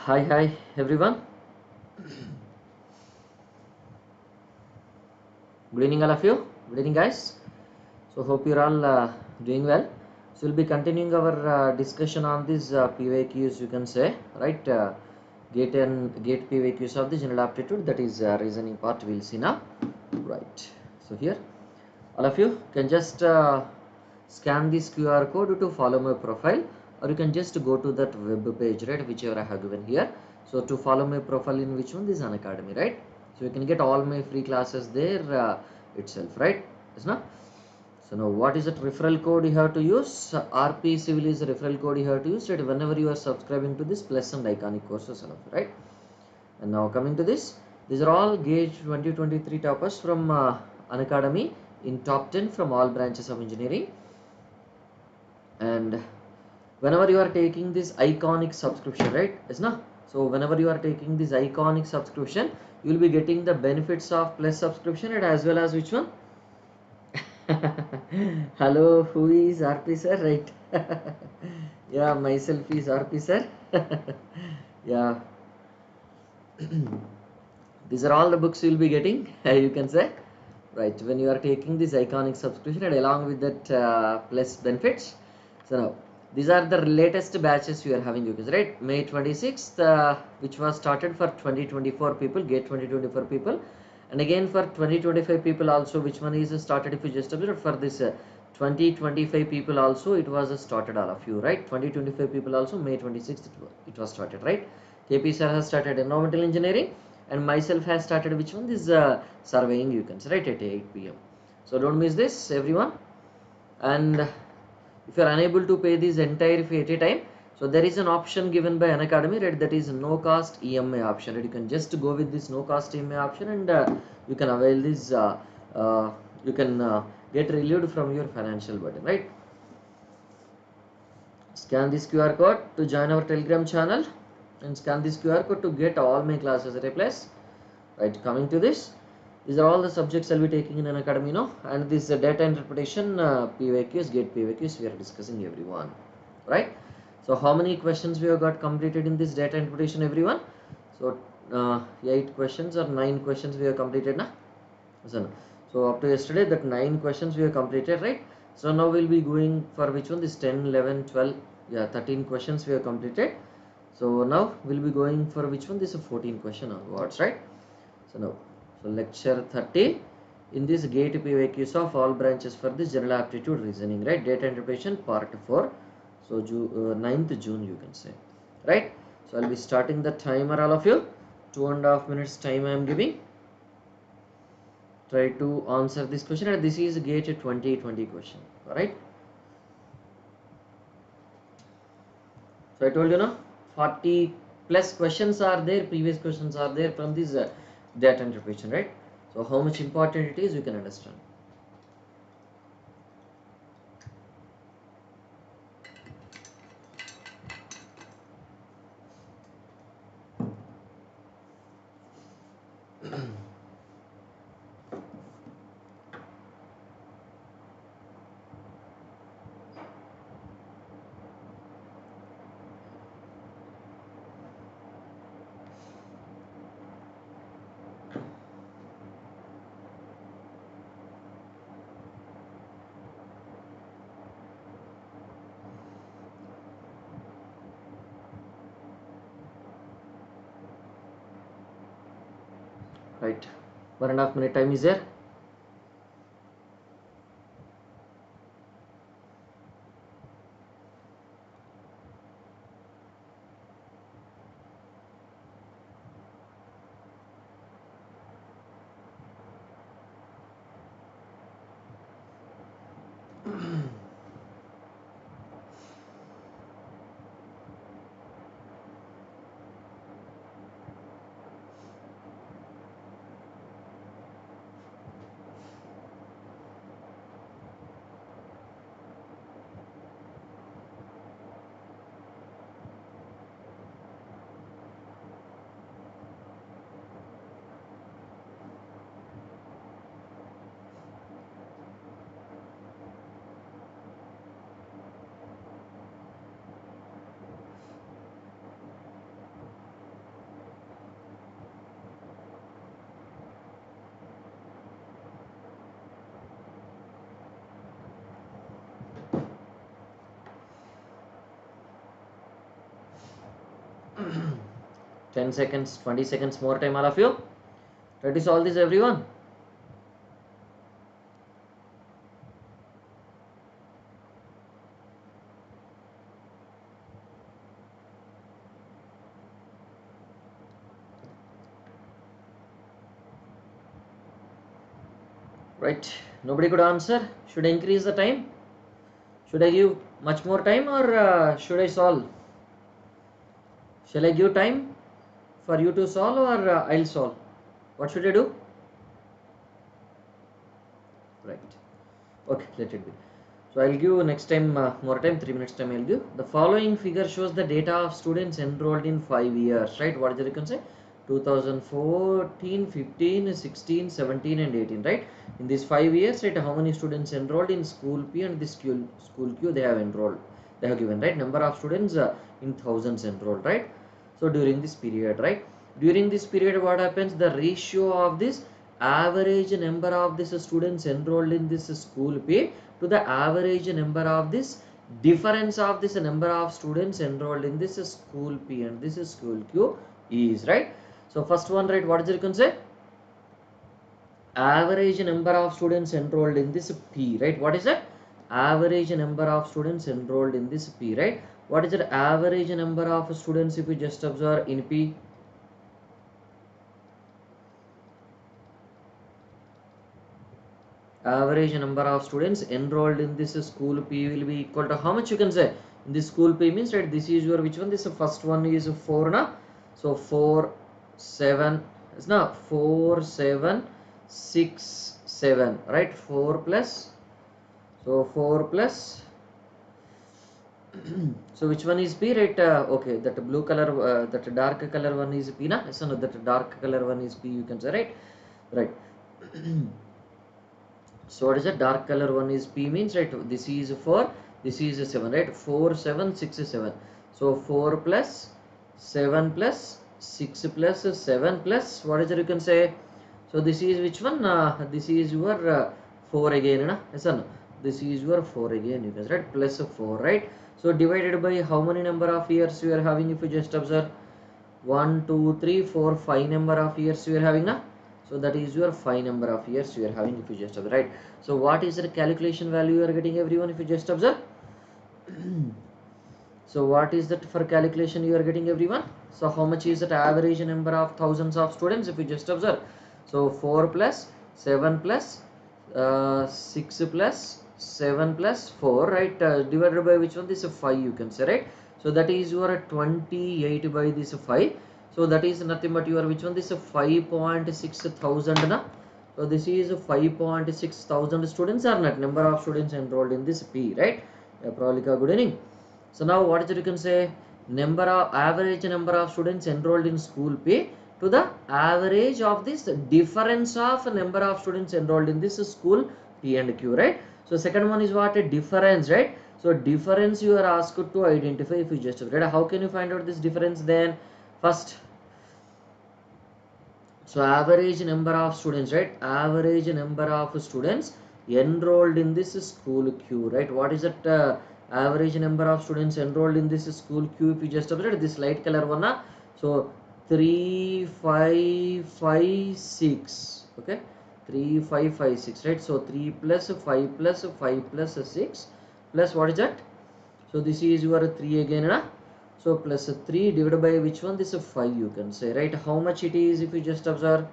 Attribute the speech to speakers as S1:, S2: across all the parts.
S1: Hi everyone. Good evening all of you. Good evening guys. So hope you're all doing well. So we'll be continuing our discussion on these PYQs, you can say, right? Gate PYQs of the general aptitude, that is reasoning part. We'll see now, right? So here all of you can just scan this QR code to follow my profile, or you can just go to that web page, right, whichever I have given here. So to follow my profile in which one, this Unacademy, right? So you can get all my free classes there itself, right? Yes, no? So now what is that referral code you have to use? rpcivil is the referral code you have to use, right, whenever you are subscribing to this plus and iconic courses, right? And now coming to this, these are all GATE 2023 toppers from Unacademy in top 10 from all branches of engineering. And whenever you are taking this iconic subscription, right, yes, no? So whenever you are taking this iconic subscription, you will be getting the benefits of plus subscription, and as well as which one? Hello, who is RP sir, right? Yeah, myself is RP sir. Yeah. These are all the books you will be getting, you can say, right, when you are taking this iconic subscription and along with that plus benefits. So now these are the latest batches we are having, you guys, right? May 26th, which was started for 2024 people, GATE 2024 people, and again for 2025 people also, which one is started, if you just observe, for this 2025 people also it was started, all of you, right? 2025 people also May 26th it was started, right? KP sir has started environmental engineering, and myself has started which one, this surveying, you can say, right, at 8 p.m. So don't miss this, everyone. And if you are unable to pay this entire fee at a time, so there is an option given by Unacademy, right, that is no cost EMI option, right? You can just go with this no cost EMI option, and you can avail this you can get relieved from your financial burden, right? Scan this QR code to join our Telegram channel, and scan this QR code to get all my classes at a place, right? Coming to this, these are all the subjects I'll be taking in Unacademy now, and this data interpretation PYQs, GATE PYQs we are discussing, everyone, right? So how many questions we have got completed in this data interpretation, everyone? So 8 questions or 9 questions we have completed now. So up to yesterday, that 9 questions we have completed, right? So now we'll be going for which one, this 10, 11, 12, yeah, 13 questions we have completed. So now we'll be going for which one, this is 14 question onwards, right? So now, so lecture 30 in this GATE PYQs of all branches for this general aptitude reasoning, right? Data interpretation part 4. So 9th June, you can say, right? So I'll be starting the timer, all of you. 2.5 minutes time I am giving. Try to answer this question, and this is GATE 2020 question, right? So I told you now 40 plus questions are there, previous questions are there from this data interpretation, right? So how much important it is, you can understand. Right, 1.5 minute time is there. 10 seconds, 20 seconds more time, all of you. Try to solve this, everyone. Right, nobody could answer. Should I increase the time? Should I give much more time, or should I solve? Shall I give time for you to solve, or I'll solve? What should I do? Right. Okay, let it be. So I'll give next time more time, 3 minutes time I'll give. The following figure shows the data of students enrolled in 5 years, right? What is it you can say? 2014, 15, 16, 17 and 18, right? In these 5 years, right, how many students enrolled in school P and the school Q they have enrolled? They have given, right? Number of students in thousands enrolled, right? So during this period, right? During this period, what happens? The ratio of this average number of this students enrolled in this school P to the average number of this difference of this number of students enrolled in this school P and this school Q is, right? So first one, right, what is it you can say? Average number of students enrolled in this P, right? What is that? Average number of students enrolled in this P, right? What is the average number of students if you just observe in P? Average number of students enrolled in this school P will be equal to how much you can say? In this school P means, right, this is your which one? This first one is 4 na? So 4, 7 is now 4, 7, 6, 7, right? 4 plus, so 4 plus so which one is P, right? Okay, that blue color, that dark color one is P na? Yes, no, that dark color one is P, you can say, right? Right. So what is that? Dark color one is P means, right, this is 4, this is 7, right? 4, 7, 6, 7. So 4 plus 7 plus 6 plus 7 plus what is it you can say? So this is which one? This is your 4 again, na? Yes or no? This is your 4 again, you can say, right? Plus 4, right? So divided by how many number of years you are having if you just observe? 1, 2, 3, 4, 5 number of years you are having, na? So that is your 5 number of years you are having if you just observe, right? So what is the calculation value you are getting, everyone, if you just observe? So what is that for calculation you are getting, everyone? So how much is that average number of thousands of students if you just observe? So 4 plus 7 plus 6 plus 7 plus 4, right? Divided by which one? This is 5, you can say, right? So that is your 28 by this 5. So that is nothing but your which one? This is 5.6 thousand na? So this is 5.6 thousand students are not number of students enrolled in this P, right? Pralika, good evening. So now what is it you can say? Number of average number of students enrolled in school P to the average of this difference of number of students enrolled in this school P and Q, right? So second one is what? A difference, right? So difference you are asked to identify if you just read. How can you find out this difference then? First, so average number of students, right? Average number of students enrolled in this school Q, right? What is that average number of students enrolled in this school Q if you just observe this light color one? So 3, 5, 5, 6, okay? 3, 5, 5, 6, right? So 3 plus 5 plus 5 plus 6 plus what is that? So this is your 3 again, na? So plus 3 divided by which one? This is 5, you can say, right? How much it is if you just observe?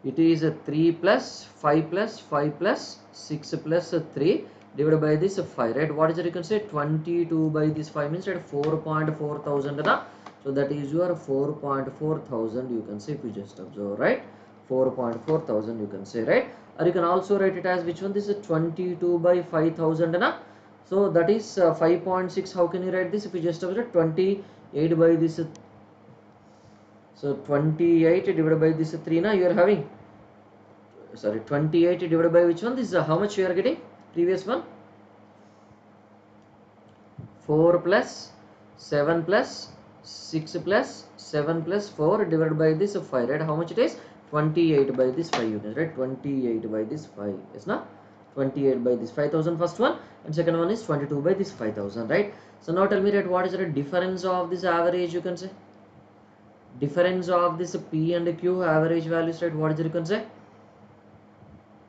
S1: It is 3 plus 5 plus 5 plus 6 plus 3 divided by this 5, right? What is it you can say? 22 by this 5 means, right, 4.4 thousand, na? So that is your 4.4 thousand, you can say, if you just observe, right? 4.4 thousand, you can say, right? Or you can also write it as which one? This is 22 by 5,000, na? So that is 5.6. How can you write this if you just observe 28 by this? So 28 divided by this 3, na, you are having, sorry, 28 divided by which one? This is how much you are getting? Previous one, 4 plus 7 plus 6 plus 7 plus 4 divided by this 5, right? How much it is? 28 by this 5 units, right? 28 by this 5, yes, na? 28 by this 5,000 first one, and second one is 22 by this 5,000, right? So now tell me, right, what is the difference of this average, you can say? difference of this P and Q average values, right? What is it you can say?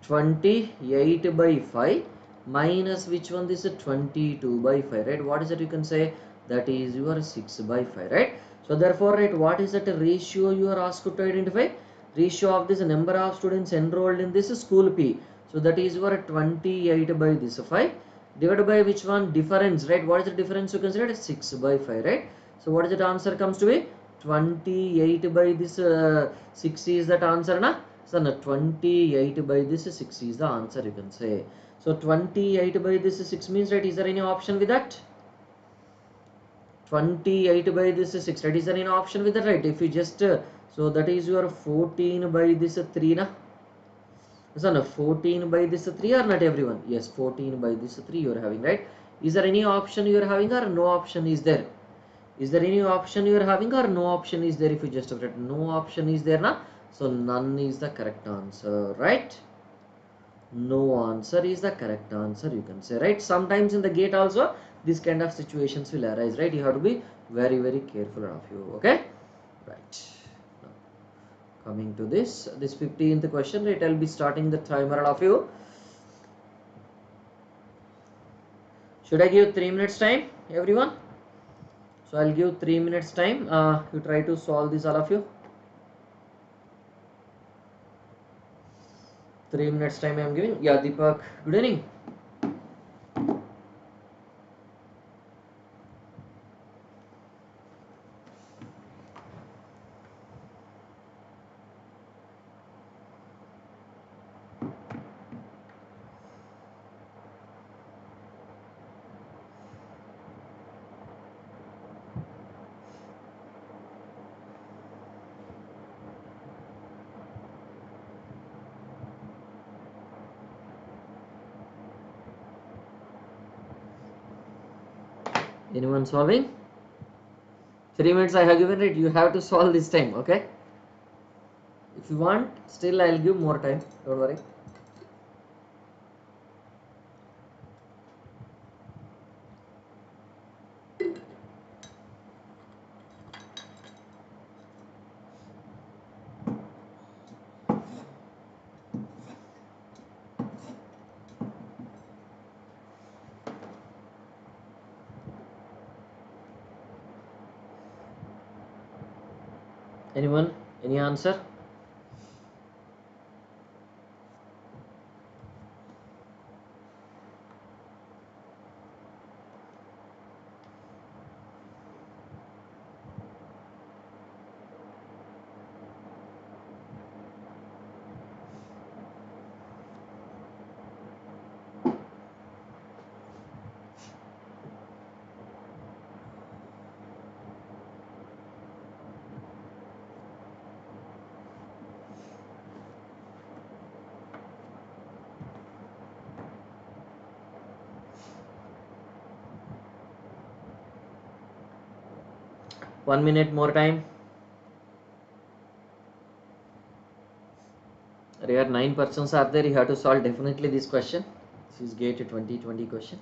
S1: 28 by 5 minus which one? This is 22 by 5, right? What is it you can say? That is your 6 by 5, right? So therefore, right, what is that ratio you are asked to identify? Ratio of this number of students enrolled in this school P. So that is your 28 by this 5 divided by which one? Difference, right? What is the difference you consider? 6 by 5, right? So what is that answer comes to be? 28 by this 6 is that answer, na? So no, 28 by this 6 is the answer you can say. So 28 by this 6 means, right, is there any option with that? 28 by this 6, right? Is there any option with that, right? If you just so that is your 14 by this 3, na? So no, 14 by this 3 or not everyone? Yes, 14 by this 3 you are having, right? Is there any option you are having or no option is there? Is there any option you are having or no option is there? If you just write no option is there, na? So none is the correct answer, right? No answer is the correct answer you can say, right? Sometimes in the gate also this kind of situations will arise, right? You have to be very, very careful of you, okay? Right. Now, coming to this 15th question, right? I'll be starting the timer of you. Should I give 3 minutes time, everyone? So I'll give 3 minutes time. You try to solve this, all of you. 3 minutes time I am giving. Yeah, Deepak, good evening. Anyone solving? 3 minutes I have given it. You have to solve this time, okay? If you want, still I'll give more time. Don't worry. Anyone? Any answer? One minute more time. There are 9 persons are there. You have to solve definitely this question. This is GATE 2020 question.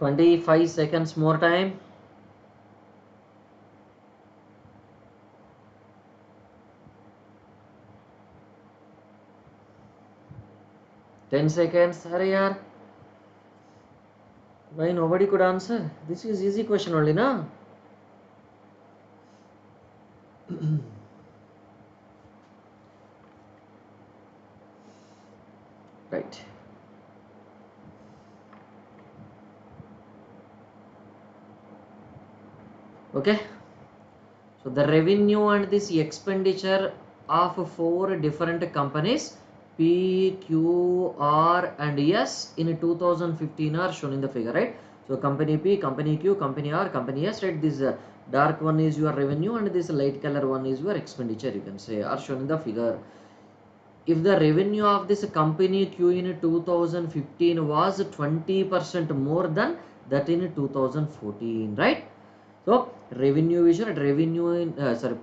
S1: $25 seconds more time. $10 seconds. Arey yaar. Why nobody could answer? This is easy question only, na? Right. Okay. So the revenue and this expenditure of 4 different companies P, Q, R and S in 2015 are shown in the figure, right? So company P, company Q, company R, company S, right? This dark one is your revenue and this light color one is your expenditure, you can say, are shown in the figure. if the revenue of this company Q in 2015 was 20% more than that in 2014, right? So revenue vision, revenue in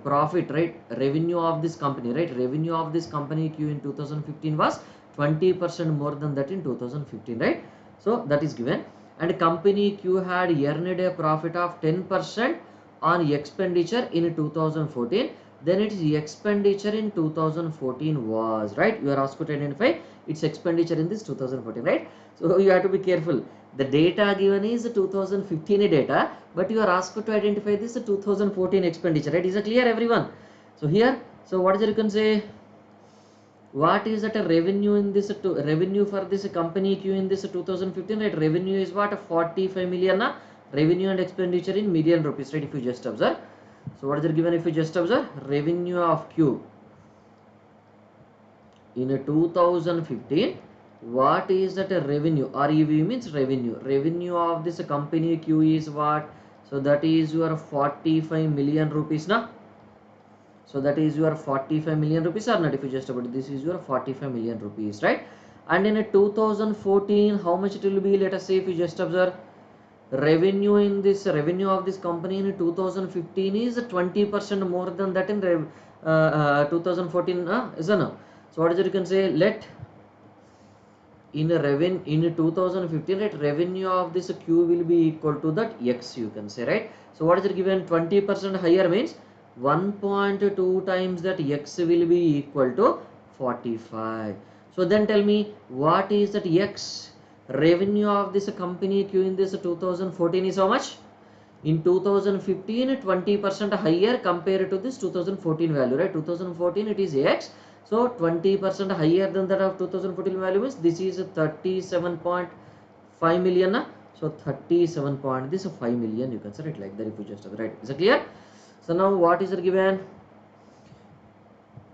S1: profit, right? Revenue of this company, right? Revenue of this company Q in 2015 was 20% more than that in 2015, right? So that is given. And company Q had earned a profit of 10% on expenditure in 2014. Then its expenditure in 2014 was, right? You are asked to identify its expenditure in this 2014, right? So you have to be careful. The data given is 2015 data, but you are asked to identify this 2014 expenditure, right? Is it clear, everyone? So here, so what is it you can say? What is that a revenue in this revenue for this company Q in this 2015, right? Revenue is what? 45 million. Revenue and expenditure in million rupees, right? If you just observe. So what is it given if you just observe? Revenue of Q in 2015. What is that a revenue? REV means revenue. Revenue of this company Q is what? So that is your 45 million rupees now. So that is your 45 million rupees or not? If you just about this is your 45 million rupees, right? And in a 2014, how much it will be? Let us say if you just observe revenue in this revenue of this company in 2015 is 20% more than that in 2014, isn't it? So what is it you can say? Let in a revenue in 2015, right, revenue of this Q will be equal to that X, you can say, right? So what is it given? 20% higher means 1.2 times that X will be equal to 45. So then tell me, what is that X? Revenue of this company Q in this 2014 is how much? In 2015, 20% higher compared to this 2014 value, right? 2014 it is X. So 20% higher than that of 2014 value means this is 37.5 million. So 37 point, this is 5 million, you can say it like that if you just right. Is it clear? So now what is it given?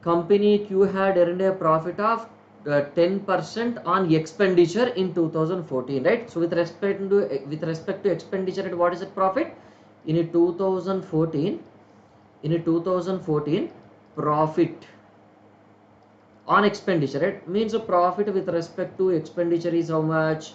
S1: Company Q had earned a profit of 10% on expenditure in 2014, right? So with respect to expenditure, what is the profit in 2014? In 2014, profit on expenditure, right? Means a profit with respect to expenditure is how much?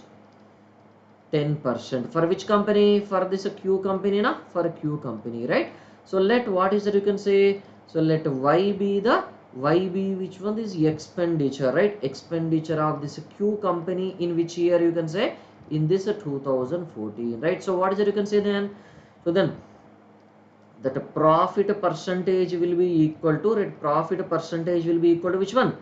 S1: 10%. For which company? For this Q company, na? For a Q company, right? So let what is that you can say? So let Y be the which one is expenditure, right? Expenditure of this Q company in which year you can say? In this 2014, right? So what is it you can say then? So then that profit percentage will be equal to, right? Profit percentage will be equal to which one?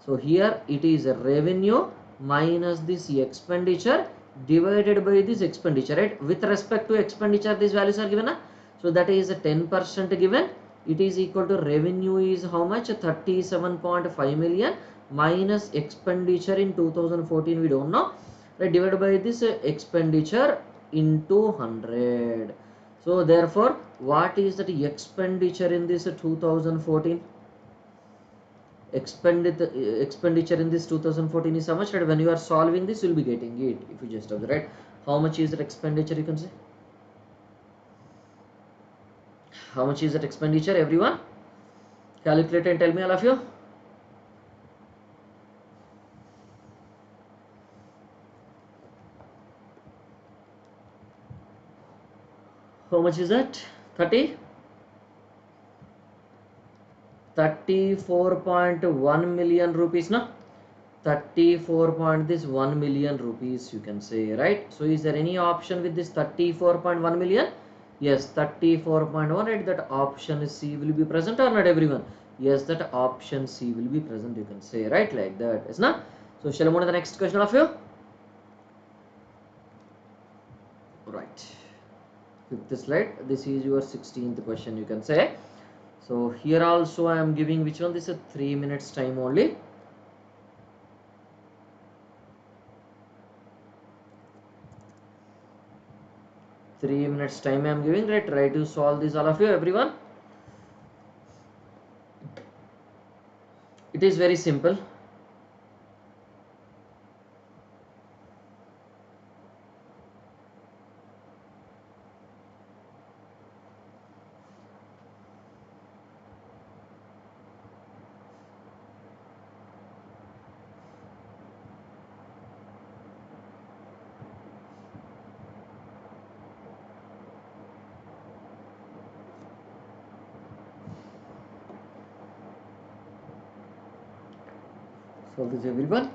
S1: So here it is a revenue minus this expenditure divided by this expenditure, right? With respect to expenditure, these values are given. So that is a 10% given. It is equal to revenue is how much? 37.5 million minus expenditure in 2014 we don't know, right? Divided by this expenditure into 100. So therefore, what is that expenditure in this 2014? Expenditure in this 2014 is how much? Right? When you are solving this, you will be getting it. If you just observe, right? How much is that expenditure? You can say. How much is that expenditure? Everyone, calculate and tell me, all of you. How much is that? 30. 34.1 million rupees, no? 34.1 million rupees, you can say, right? So is there any option with this 34.1 million? Yes, 34.1, right? That option C will be present or not, everyone? Yes, that option C will be present, you can say, right? Like that, is not? So shall I move to the next question of you? Right. Fifth slide. This is your 16th question, you can say. So here also I am giving which one? This is 3 minutes time only. Three minutes time I am giving, right? Try to solve this, all of you, everyone. It is very simple. Solve this everyone.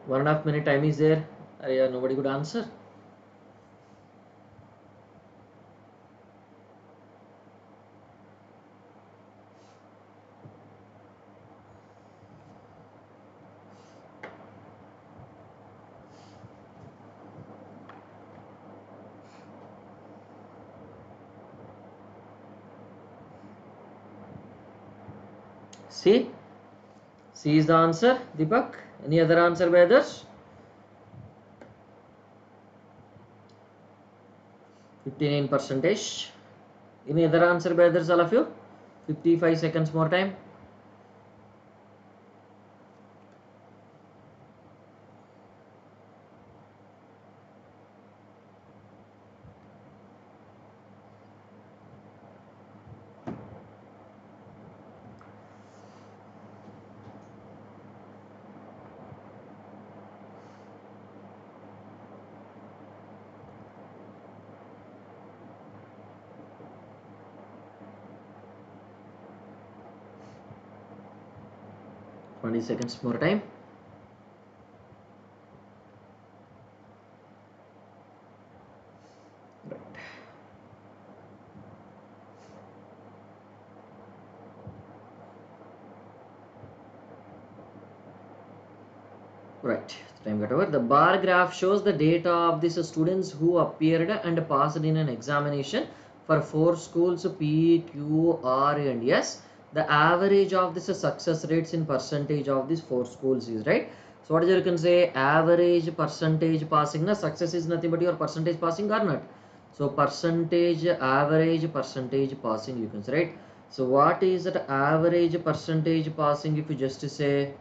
S1: One and a half minute time is there. Nobody could answer. C is the answer, Deepak. Any other answer by others? 59%. Any other answer by others, all of you? 55 seconds more time. Seconds more time. Right, time got over. The bar graph shows the data of these students who appeared and passed in an examination for 4 schools P, Q, R and S. The average of this success rates in percentage of these 4 schools is, right? So what is you can say average percentage passing. Na success is nothing but your percentage passing or not. So percentage average percentage passing you can say, right? So what is that average percentage passing? If you just say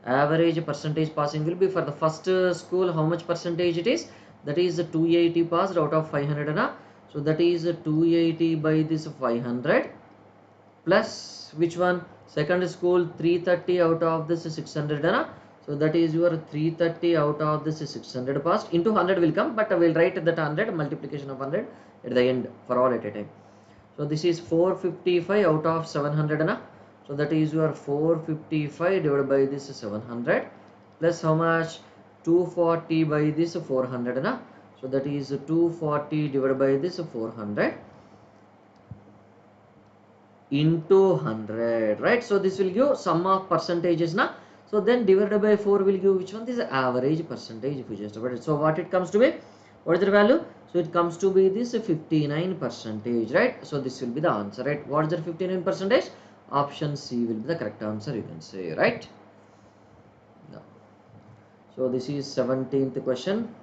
S1: average percentage passing will be for the first school, how much percentage it is? That is 280 passed out of 500 na? So that is 280 by this 500 plus which one? Second school 330 out of this 600 na? So that is your 330 out of this 600 passed into 100 will come, but I will write that 100 multiplication of 100 at the end for all at a time. So this is 455 out of 700 na? So that is your 455 divided by this 700 plus how much? 240 by this 400 na? So that is 240 divided by this 400 into 100, right? So this will give sum of percentages na? So then divided by 4 will give which one? This is average percentage if you just about it. So what it comes to be? What is the value? So it comes to be this 59%, right? So this will be the answer, right? What is the 59%? Option C will be the correct answer, you can say, right? No. So this is 17th question.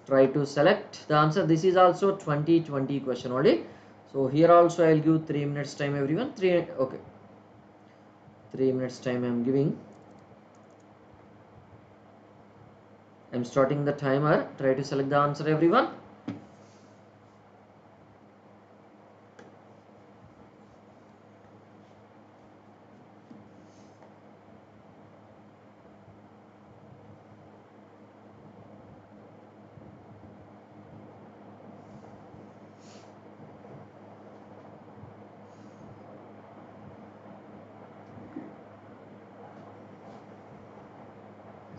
S1: Try to select the answer. This is also 2020 question only. So here also I will give 3 minutes time everyone. 3 minutes time I am giving. I am starting the timer. Try to select the answer everyone.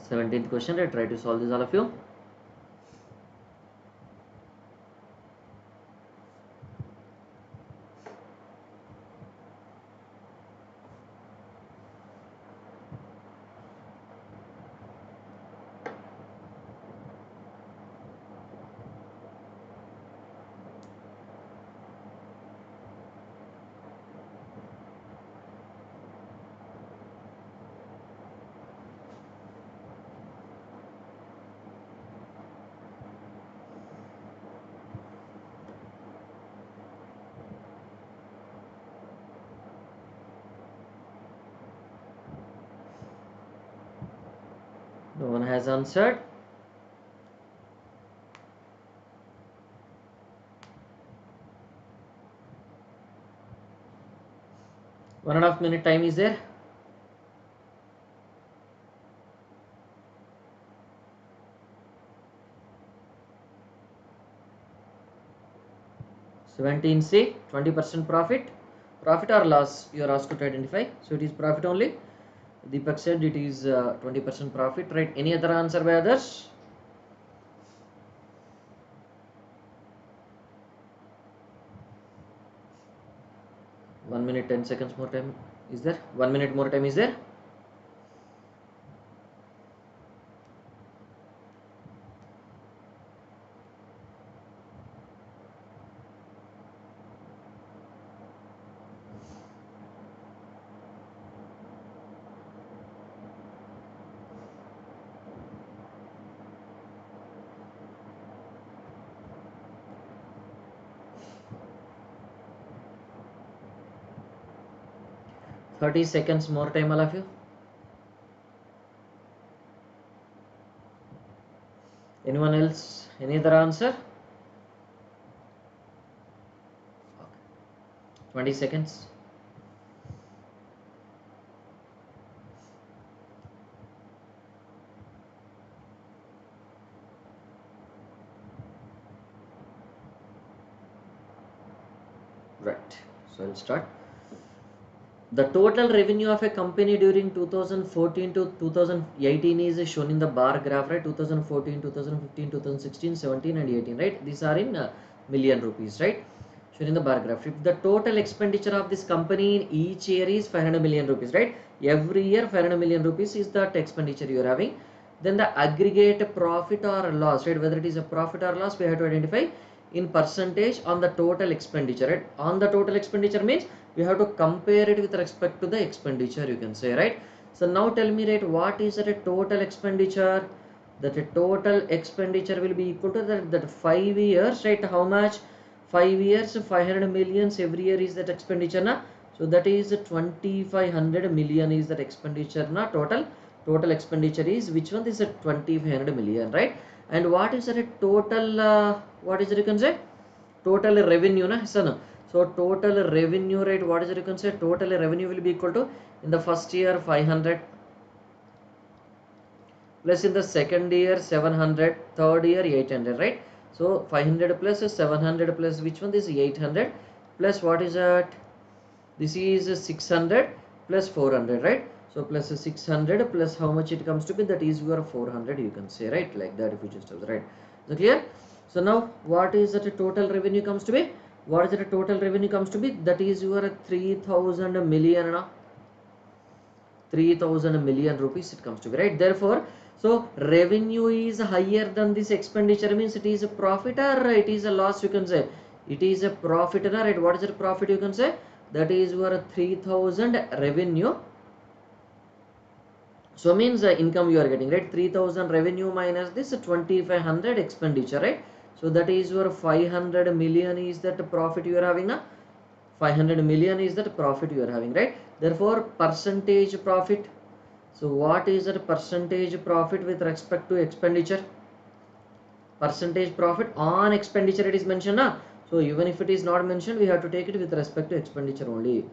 S1: Seventeenth question. I try to solve this all of you. No one has answered. One and a half minute time is there. C, 20% profit. Profit or loss you are asked to identify. So it is profit only. Deepak said it is 20% profit, right? Any other answer by others? One minute 10 seconds more time is there? 1 minute more time is there? Thirty seconds more time, all of you. Anyone else? Any other answer? 20 seconds. Right. So I'll start. The total revenue of a company during 2014 to 2018 is shown in the bar graph, right? 2014, 2015, 2016, 17 and 18, right? These are in million rupees, right? Shown in the bar graph. If the total expenditure of this company in each year is 500 million rupees, right? Every year 500 million rupees is that expenditure you are having. Then the aggregate profit or loss, right? Whether it is a profit or loss, we have to identify in percentage on the total expenditure, right? On the total expenditure means we have to compare it with respect to the expenditure, you can say, right? So now tell me, right, what is that a total expenditure? That a total expenditure will be equal to that 5 years, right? How much? 5 years, 500 millions every year is that expenditure, na? So that is 2500 million is that expenditure, na? Total expenditure is, which one is a 2500 million, right? And what is that a total, what is it you can say? Total revenue, na? So total revenue, right? What is it you can say? Total revenue will be equal to, in the first year 500, plus in the second year 700, third year 800, right? So 500 plus 700 plus which one? This is 800 plus what is that? This is 600 plus 400, right? So plus 600 plus how much it comes to be? That is your 400, you can say, right? Like that, if you just have, right? Is it clear? So now what is that total revenue comes to be? What is that total revenue comes to be? That is your 3000 million, no? 3000 million rupees it comes to be, right? Therefore, so revenue is higher than this expenditure means it is a profit or it is a loss, you can say. It is a profit, right? What is the profit, you can say? That is your 3000 revenue. So means the income you are getting, right? 3000 revenue minus this 2500 expenditure, right? So that is your 500 million is that profit you are having, 500 million is that profit you are having, right? Therefore percentage profit. So what is that percentage profit with respect to expenditure? Percentage profit on expenditure it is mentioned, na? So even if it is not mentioned, we have to take it with respect to expenditure only.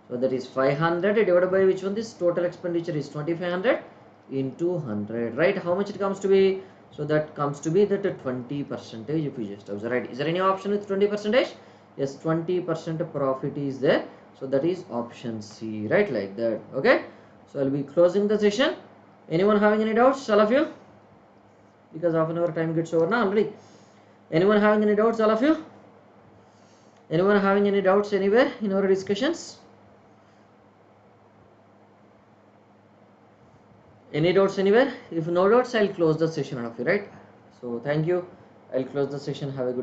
S1: So that is 500 divided by which one? This total expenditure is 2500 into 100, right? How much it comes to be? So that comes to be that 20%, if you just observe, right? Is there any option with 20%? Yes, 20% profit is there. So that is option C, right? Like that. Okay. So I'll be closing the session. Anyone having any doubts? All of you? Because half an hour time gets over now already. Anyone having any doubts? All of you? Anyone having any doubts anywhere in our discussions? Any doubts anywhere? If no doubts, I'll close the session, all of you, right? So thank you. I'll close the session. Have a good